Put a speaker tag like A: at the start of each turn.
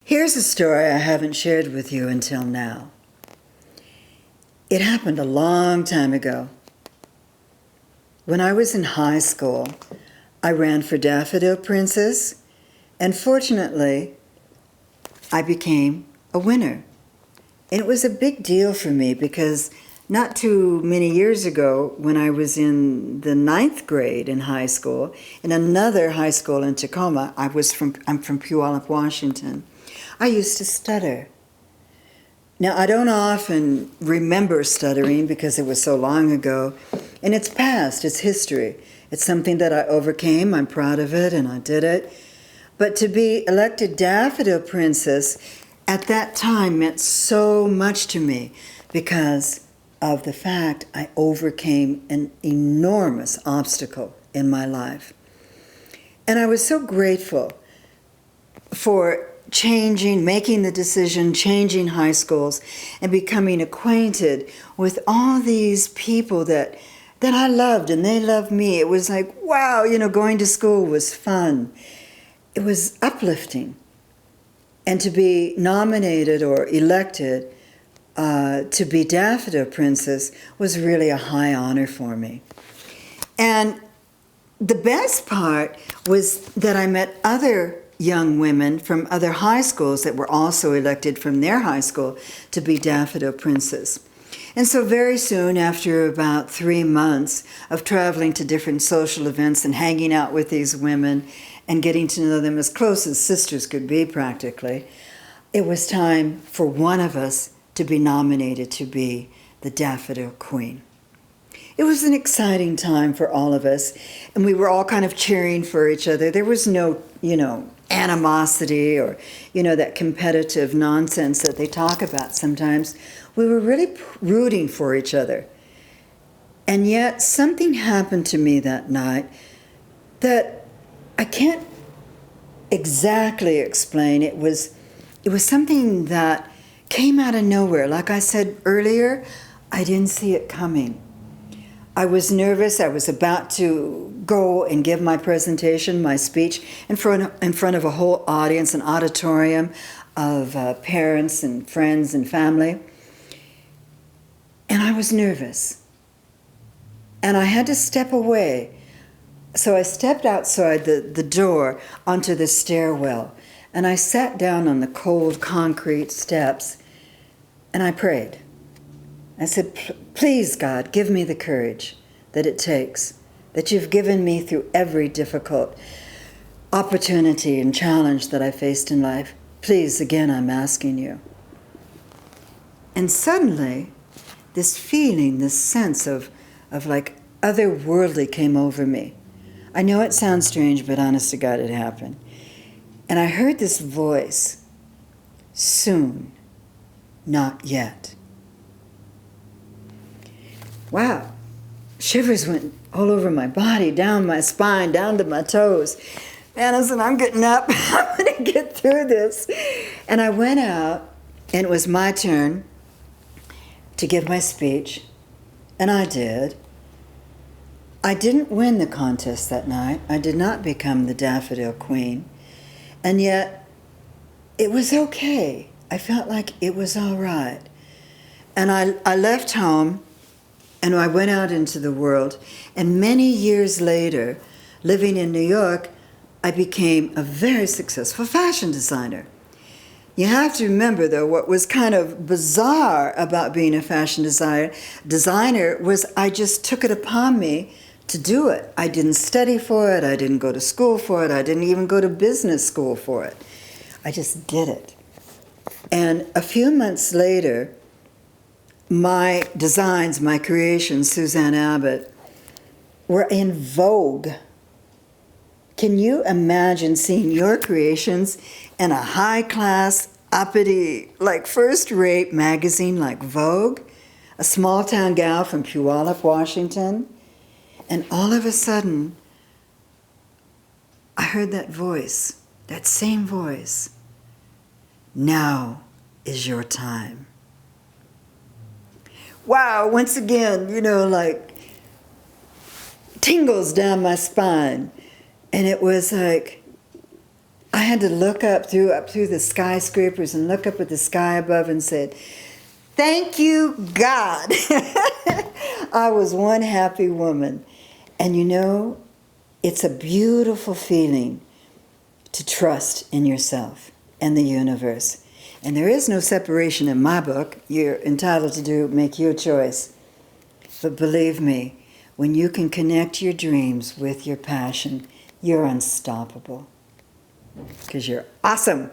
A: Here's a story I haven't shared with you until now. It happened a long time ago. When I was in high school, I ran for Daffodil Princess, and fortunately, I became a winner. And it was a big deal for me because not too many years ago, when I was in the 9th grade in high school, in another high school in Tacoma, I'm from Puyallup, Washington, I used to stutter. Now, I don't often remember stuttering because it was so long ago, and it's past, it's history. It's something that I overcame, I'm proud of it, and I did it. But to be elected Daffodil Princess at that time meant so much to me because of the fact I overcame an enormous obstacle in my life. And I was so grateful for making the decision, changing high schools, and becoming acquainted with all these people that I loved and they loved me. It was like, wow, going to school was fun. It was uplifting. And to be nominated or elected to be Daffodil Princess was really a high honor for me. And the best part was that I met other young women from other high schools that were also elected from their high school to be Daffodil Princess. And so very soon, after about 3 months of traveling to different social events and hanging out with these women and getting to know them as close as sisters could be practically, it was time for one of us to be nominated to be the Daffodil Queen. It was an exciting time for all of us, and we were all kind of cheering for each other. There was no, animosity or, that competitive nonsense that they talk about sometimes. We were really rooting for each other. And yet something happened to me that night that I can't exactly explain. It was something that came out of nowhere. Like I said earlier, I didn't see it coming. I was nervous. I was about to go and give my presentation, my speech, in front of a whole audience, an auditorium of parents and friends and family. And I was nervous. And I had to step away. So I stepped outside the door onto the stairwell, and I sat down on the cold concrete steps, and I prayed. I said, please, God, give me the courage that it takes, that you've given me through every difficult opportunity and challenge that I faced in life. Please, again, I'm asking you. And suddenly, this feeling, this sense of like otherworldly came over me. I know it sounds strange, but honest to God, it happened. And I heard this voice, soon, not yet. Wow, shivers went all over my body, down my spine, down to my toes. And I said, I'm getting up, I'm gonna get through this. And I went out, and it was my turn to give my speech, and I did. I didn't win the contest that night. I did not become the Daffodil Queen. And yet, it was okay. I felt like it was all right. And I left home, and I went out into the world. And many years later, living in New York, I became a very successful fashion designer. You have to remember, though, what was kind of bizarre about being a fashion designer was I just took it upon me to do it. I didn't study for it. I didn't go to school for it. I didn't even go to business school for it. I just did it. And a few months later, my designs, my creations, Suzanna Abbott, were in vogue. Can you imagine seeing your creations in a high-class, uppity, like first-rate magazine like Vogue? A small-town gal from Puyallup, Washington? And all of a sudden, I heard that voice, that same voice. Now is your time. Wow, once again, like tingles down my spine. And it was like, I had to look up through the skyscrapers and look up at the sky above and said, "Thank you, God." I was one happy woman. And you know, it's a beautiful feeling to trust in yourself and the universe. And there is no separation in my book. You're entitled to make your choice. But believe me, when you can connect your dreams with your passion, you're unstoppable. Because you're awesome.